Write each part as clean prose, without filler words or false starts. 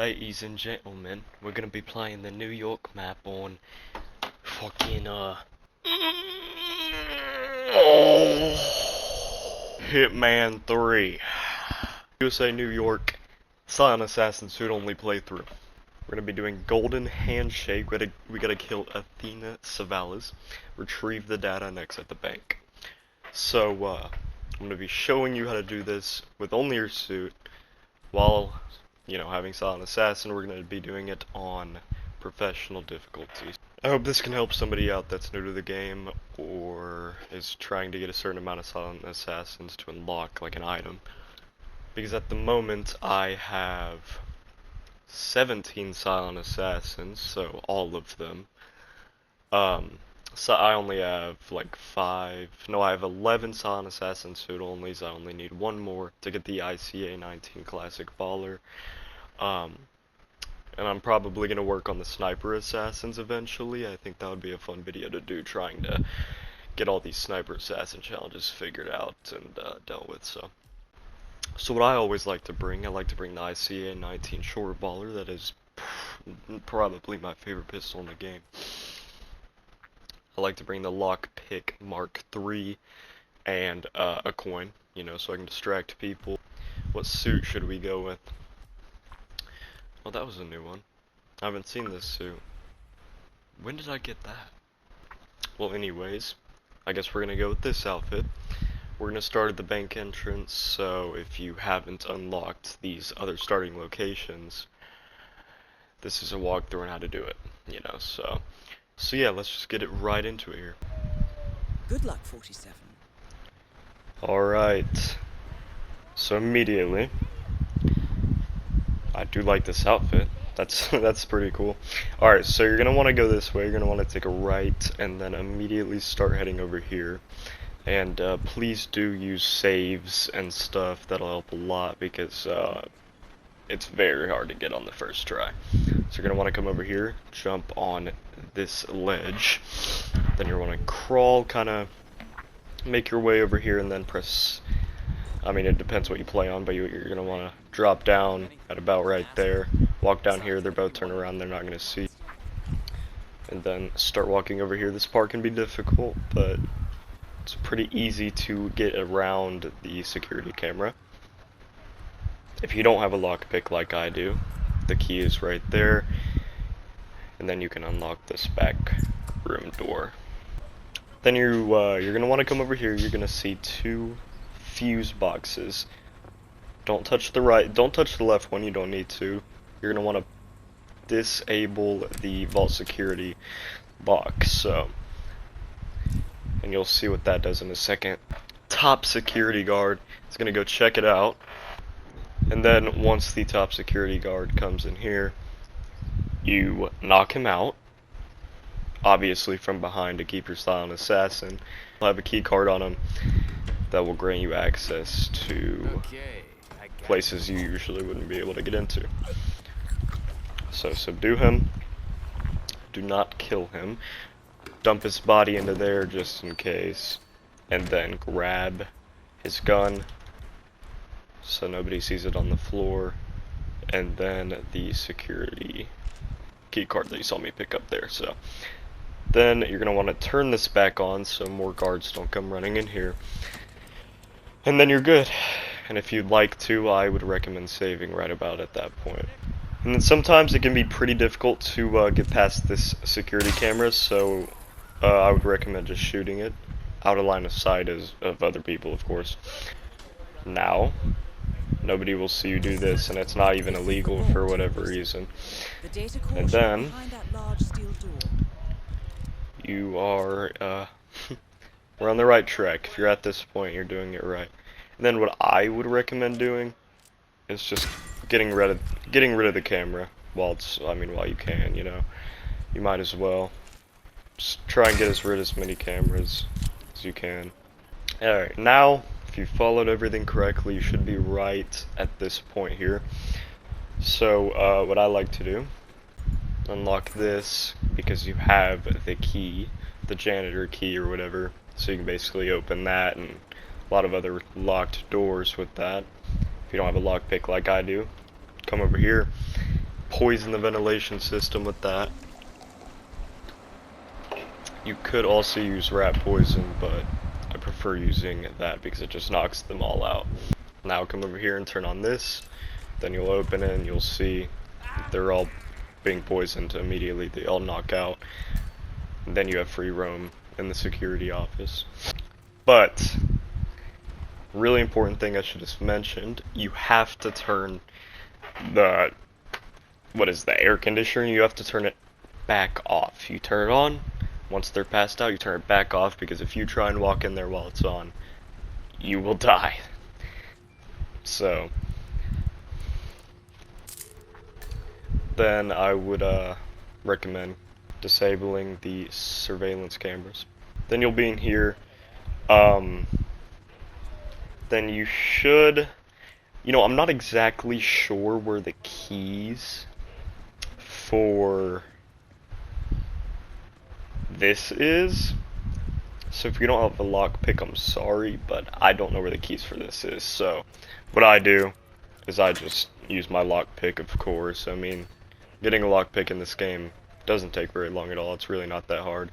Ladies and gentlemen, we're gonna be playing the New York map on fucking Hitman 3. USA New York Silent Assassin suit only playthrough. We're gonna be doing Golden Handshake. We gotta kill Athena Savalas, retrieve the data, and exit the bank. So I'm gonna be showing you how to do this with only your suit while having Silent Assassin. We're going to be doing it on professional difficulties. I hope this can help somebody out that's new to the game or is trying to get a certain amount of Silent Assassins to unlock like an item. Because at the moment I have 17 Silent Assassins, so all of them. So I only have like 5, no, I have 11 Silent Assassin suit onlys. I only need one more to get the ICA 19 Classic Baller. And I'm probably going to work on the Sniper Assassins eventually. I think that would be a fun video to do, trying to get all these Sniper Assassin challenges figured out and dealt with. So what I always like to bring, I like to bring the ICA 19 Short Baller. That is probably my favorite pistol in the game. I like to bring the Lockpick Mark III and a coin, so I can distract people. What suit should we go with? Well, that was a new one. I haven't seen this suit. When did I get that? Well, anyways, I guess we're gonna go with this outfit. We're gonna start at the bank entrance, so if you haven't unlocked these other starting locations, this is a walkthrough on how to do it, So yeah, let's just get it right into it here. Good luck, 47. Alright. So immediately, I do like this outfit. That's pretty cool. Alright, so you're gonna want to go this way. You're gonna want to take a right and then immediately start heading over here. And please do use saves and stuff. That'll help a lot because it's very hard to get on the first try. So you're gonna want to come over here, jump on this ledge, then you're want to crawl, kind of make your way over here, and then press. I mean, it depends what you play on, but you're gonna want to drop down at about right there. Walk down here. They're both turn around. They're not gonna see. And then start walking over here. This part can be difficult, but it's pretty easy to get around the security camera. If you don't have a lockpick like I do, the key is right there, and then you can unlock this back room door. Then you're gonna want to come over here. You're gonna see 2 fuse boxes. Don't touch the right. Don't touch the left one. You don't need to. You're gonna want to disable the vault security box. And you'll see what that does in a second. Top security guard is gonna go check it out. And then once the top security guard comes in here, you knock him out, obviously from behind to keep your Silent Assassin. You'll have a key card on him that will grant you access to places you usually wouldn't be able to get into. So subdue him, do not kill him, dump his body into there just in case, and then grab his gun so nobody sees it on the floor, and then the security key card that you saw me pick up there. So then you're going to want to turn this back on so more guards don't come running in here, and then you're good. And if you'd like to, I would recommend saving right about at that point. And then sometimes it can be pretty difficult to get past this security camera, so I would recommend just shooting it out of line of sight of other people, of course. Now nobody will see you do this, and it's not even illegal for whatever reason. And then you are we're on the right track. If you're at this point, you're doing it right. And then what I would recommend doing is just getting rid of the camera while you can, you might as well just try and get rid of as many cameras as you can. Alright, now if you followed everything correctly, you should be right at this point here. So what I like to do, unlock this because you have the key, the janitor key or whatever, so you can basically open that and a lot of other locked doors with that. If you don't have a lockpick like I do, come over here poison the ventilation system with that. You could also use rat poison, but I prefer using that because it just knocks them all out. Now come over here and turn on this, then you'll open it and you'll see they're all being poisoned immediately. They all knock out. And then you have free roam in the security office. But, really important thing I should have mentioned, you have to turn the, the air conditioner, you have to turn it back off. You turn it on, once they're passed out, you turn it back off, because if you try and walk in there while it's on, you will die. So, then I would recommend disabling the surveillance cameras. Then you'll be in here. Then you should, I'm not exactly sure where the keys for this is. So if you don't have a lockpick, I'm sorry, but I don't know where the keys for this is. So what I do is I just use my lockpick, of course. I mean, getting a lockpick in this game doesn't take very long at all. It's really not that hard.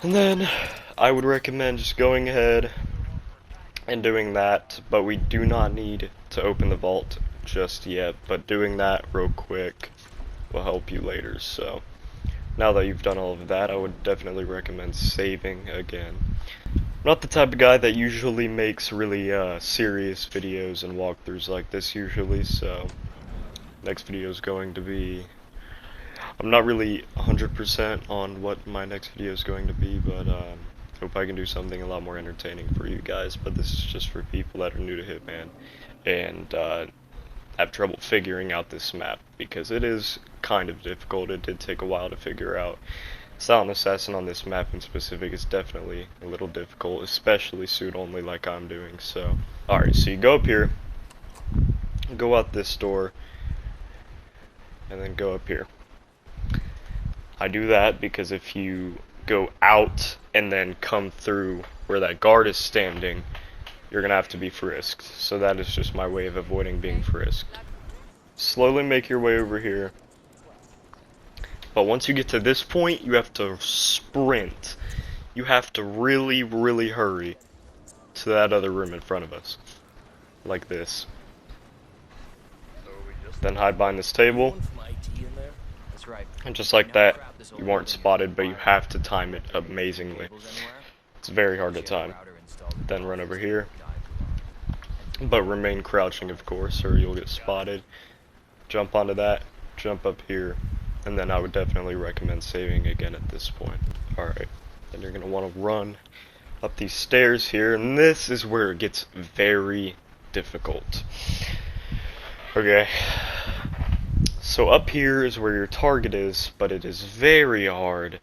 And then I would recommend just going ahead and doing that, but we do not need to open the vault just yet, but doing that real quick will help you later. So now that you've done all of that, I would definitely recommend saving again. I'm not the type of guy that usually makes really serious videos and walkthroughs like this usually, so next video is going to be, I'm not really 100% on what my next video is going to be, but hope I can do something a lot more entertaining for you guys. But this is just for people that are new to Hitman and have trouble figuring out this map, because it is kind of difficult. It did take a while to figure out. Silent Assassin on this map in specific is definitely a little difficult, especially suit only like I'm doing. So, alright, so you go up here, go out this door, and then go up here. I do that because if you go out and then come through where that guard is standing, you're gonna have to be frisked. So that is just my way of avoiding being frisked. Slowly make your way over here. But once you get to this point, you have to sprint. You have to really, really hurry to that other room in front of us. Like this. Then hide behind this table. And just like that, you weren't spotted, but you have to time it amazingly. It's very hard to time. Then run over here. But remain crouching, of course, or you'll get spotted. Jump onto that, jump up here, and then I would definitely recommend saving again at this point. Alright, then you're going to want to run up these stairs here, and this is where it gets very difficult. Okay. So up here is where your target is, but it is very hard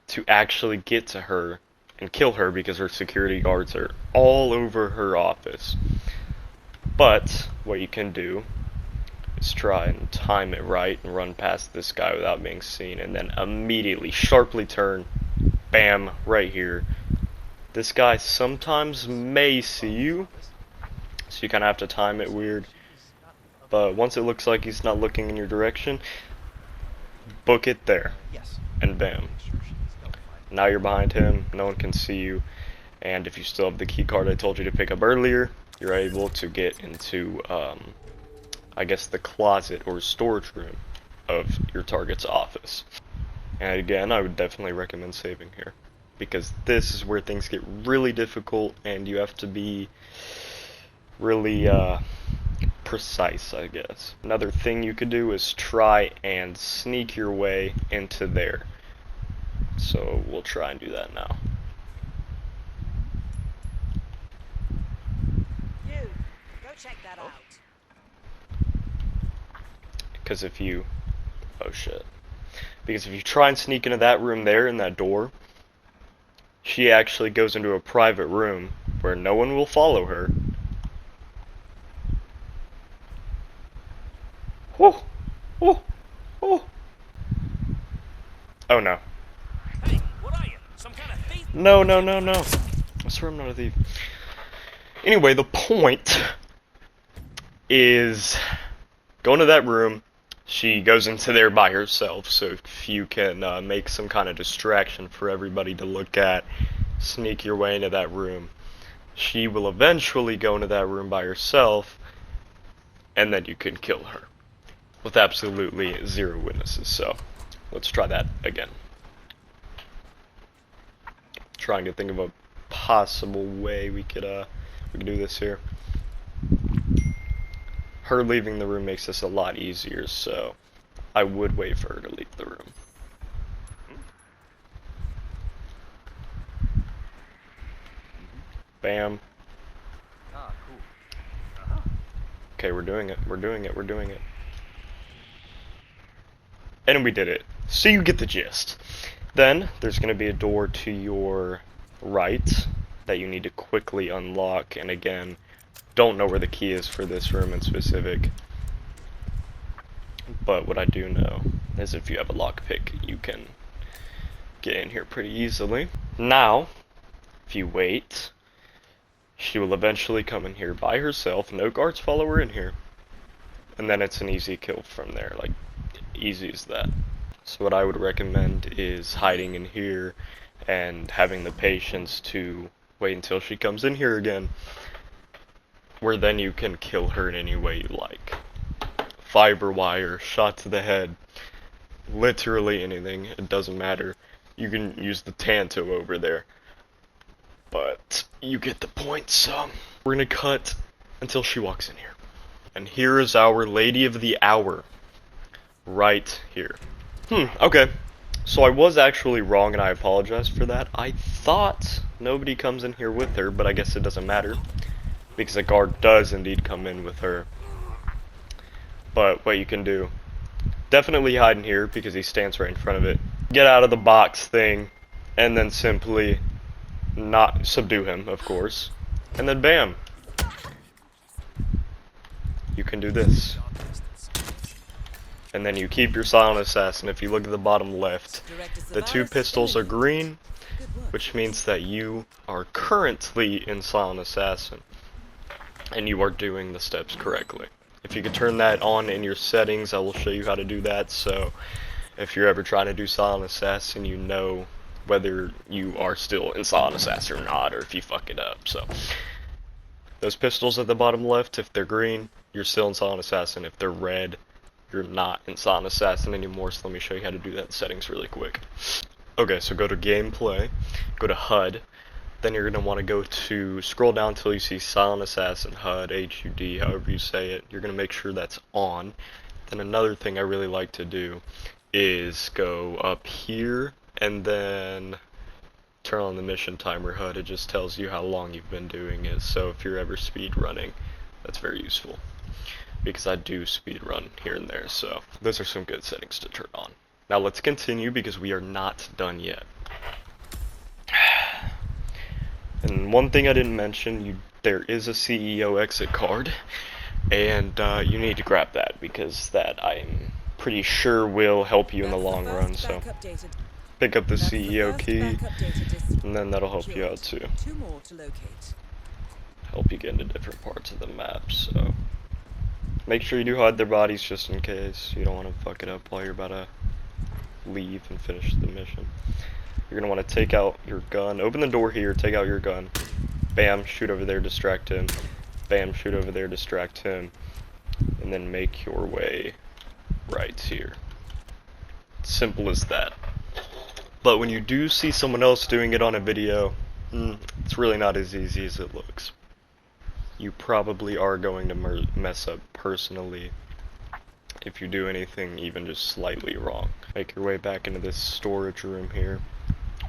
to actually get to her and kill her because her security guards are all over her office. But what you can do is try and time it right and run past this guy without being seen, and then immediately sharply turn, bam, right here. This guy sometimes may see you, so you kind of have to time it weird. But once it looks like he's not looking in your direction, book it there, and bam. Now you're behind him, no one can see you, and if you still have the key card I told you to pick up earlier, you're able to get into, I guess, the closet or storage room of your target's office. And again, I would definitely recommend saving here, because this is where things get really difficult, and you have to be really, precise, I guess. Another thing you could do is try and sneak your way into there. So we'll try and do that now. You, go check that out. Because if you, oh shit. Because if you try and sneak into that room there in that door, she actually goes into a private room where no one will follow her. Oh, oh, oh. Oh no. Hey, what are you? Some kind of thief? No, no, no, no. I swear I'm not a thief. Anyway, the point is go into that room, She goes into there by herself, so if you can make some kind of distraction for everybody to look at, sneak your way into that room. She will eventually go into that room by herself, and then you can kill her with absolutely zero witnesses. So let's try that again. Trying to think of a possible way we could do this here. Her leaving the room makes this a lot easier, so I would wait for her to leave the room. Bam. Ah, cool. Okay, we're doing it. We're doing it. We're doing it. And we did it. So you get the gist. Then there's going to be a door to your right that you need to quickly unlock. And again, don't know where the key is for this room in specific. But what I do know is if you have a lockpick, you can get in here pretty easily. Now, if you wait, she will eventually come in here by herself. No guards follow her in here. And then it's an easy kill from there. Like, easy as that. So what I would recommend is hiding in here and having the patience to wait until she comes in here again, where then you can kill her in any way you like. Fiber wire, shot to the head, literally anything, it doesn't matter. You can use the Tanto over there, but you get the point. So we're gonna cut until she walks in here. And here is our Lady of the Hour, right here. Okay. So I was actually wrong, and I apologize for that. I thought nobody comes in here with her, but I guess it doesn't matter, because a guard does indeed come in with her. But what you can do, definitely hide in here, because he stands right in front of it. Get out of the box thing, and then simply not subdue him, of course. And then bam! You can do this. And then you keep your silent assassin. If you look at the bottom left, the two pistols are green, which means that you are currently in silent assassin, and you are doing the steps correctly. If you could turn that on in your settings, I will show you how to do that. So if you're ever trying to do silent assassin, you know whether you are still in silent assassin or not, or if you fuck it up. So those pistols at the bottom left, if they're green, you're still in silent assassin. If they're red, you're not in silent assassin anymore. So let me show you how to do that in settings really quick. Okay, so go to gameplay, go to HUD, then you're going to want to go to, scroll down until you see silent assassin, HUD, HUD, however you say it. You're going to make sure that's on. Then another thing I really like to do is go up here and then turn on the mission timer HUD. It just tells you how long you've been doing it. So if you're ever speed running, that's very useful, because I do speed run here and there. So those are some good settings to turn on. Now let's continue, because we are not done yet. And one thing I didn't mention, there is a CEO exit card, and you need to grab that, because that I'm pretty sure will help you in the long run. So pick up the CEO key, and then that'll help you out too. Help you get into different parts of the map. So make sure you do hide their bodies just in case. You don't want to fuck it up while you're about to leave and finish the mission. You're going to want to take out your gun. Open the door here, take out your gun. Bam, shoot over there, distract him. Bam, shoot over there, distract him. And then make your way right here. Simple as that. But when you do see someone else doing it on a video, it's really not as easy as it looks. You probably are going to mess up personally if you do anything even just slightly wrong. Make your way back into this storage room here,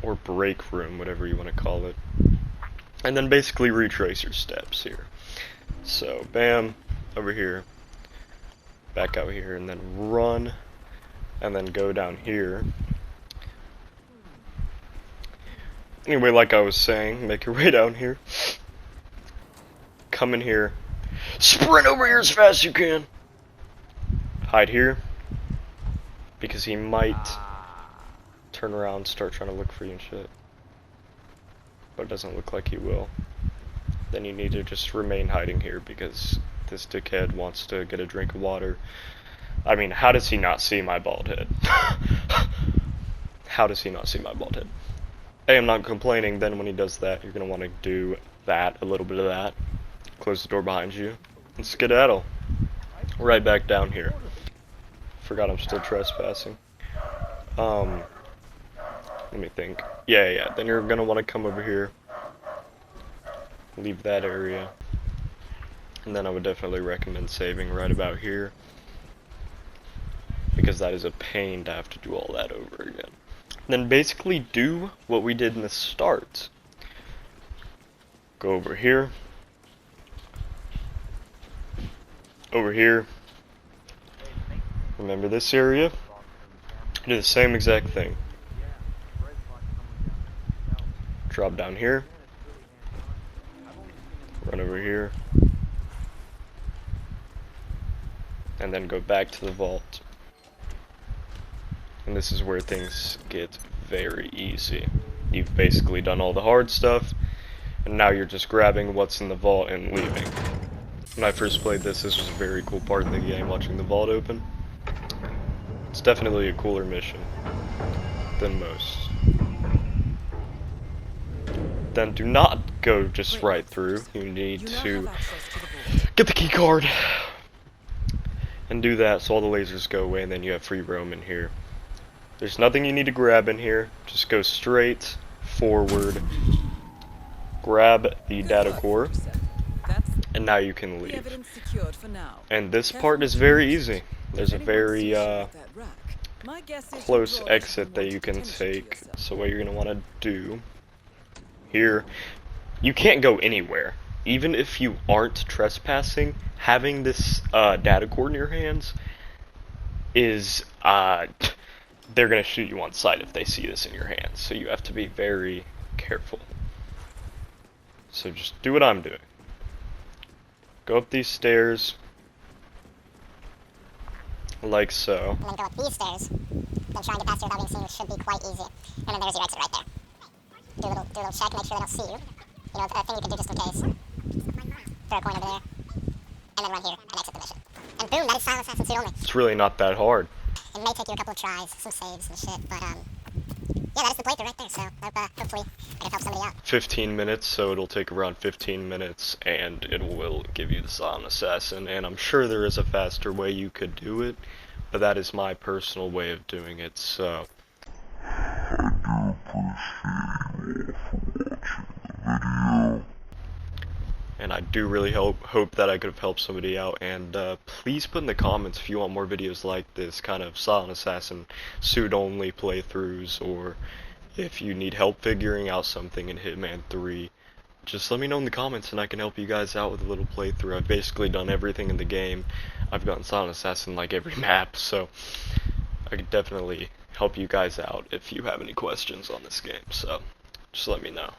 or break room, whatever you want to call it, and then basically retrace your steps here. So bam, over here, back out here, and then run, and then go down here. Anyway, like I was saying, make your way down here, come in here, sprint over here as fast as you can, hide here, because he might turn around and start trying to look for you and shit. But it doesn't look like he will. Then you need to just remain hiding here, because this dickhead wants to get a drink of water I mean, how does he not see my bald head? How does he not see my bald head? Hey, I'm not complaining. Then when he does that, you're gonna want to do that, a little bit of that. Close the door behind you, and skedaddle. Right back down here. Forgot I'm still trespassing. Let me think. Yeah. Then you're gonna want to come over here. Leave that area. And then I would definitely recommend saving right about here, because that is a pain to have to do all that over again. Then basically do what we did in the start. Go over here. Over here. Remember this area? Do the same exact thing. Drop down here. Run over here. And then go back to the vault. And this is where things get very easy. You've basically done all the hard stuff, and now you're just grabbing what's in the vault and leaving. When I first played this was a very cool part of the game, watching the vault open. It's definitely a cooler mission than most. Then do not go just right through. You need to get the key card and do that so all the lasers go away, and then you have free roam in here. There's nothing you need to grab in here. Just go straight forward, grab the data core, and now you can leave. And this part is very easy. There's a very close exit that you can take. So what you're going to want to do here, you can't go anywhere. Even if you aren't trespassing, having this data core in your hands is they're gonna shoot you on sight if they see this in your hands. So you have to be very careful. So just do what I'm doing. Go up these stairs, like so. And then go up these stairs. Then trying to pass through without being seen should be quite easy. And then there's your exit right there. Do a little check, make sure they don't see you. You know, a thing you can do just in case. Throw a coin over there. And then run here and exit the mission. And boom, that is Silent Assassin Suit only. It's really not that hard. It may take you a couple of tries, some saves and shit, but yeah, that is the playthrough right there, so hopefully I can help somebody out. 15 minutes, so it'll take around 15 minutes, and it will give you the Silent Assassin, and I'm sure there is a faster way you could do it, but that is my personal way of doing it, so... And I do really hope that I could have helped somebody out, and please put in the comments if you want more videos like this, kind of Silent Assassin suit only playthroughs, or if you need help figuring out something in Hitman 3. Just let me know in the comments and I can help you guys out with a little playthrough. I've basically done everything in the game. I've gotten Silent Assassin like every map, so I could definitely help you guys out if you have any questions on this game, so just let me know.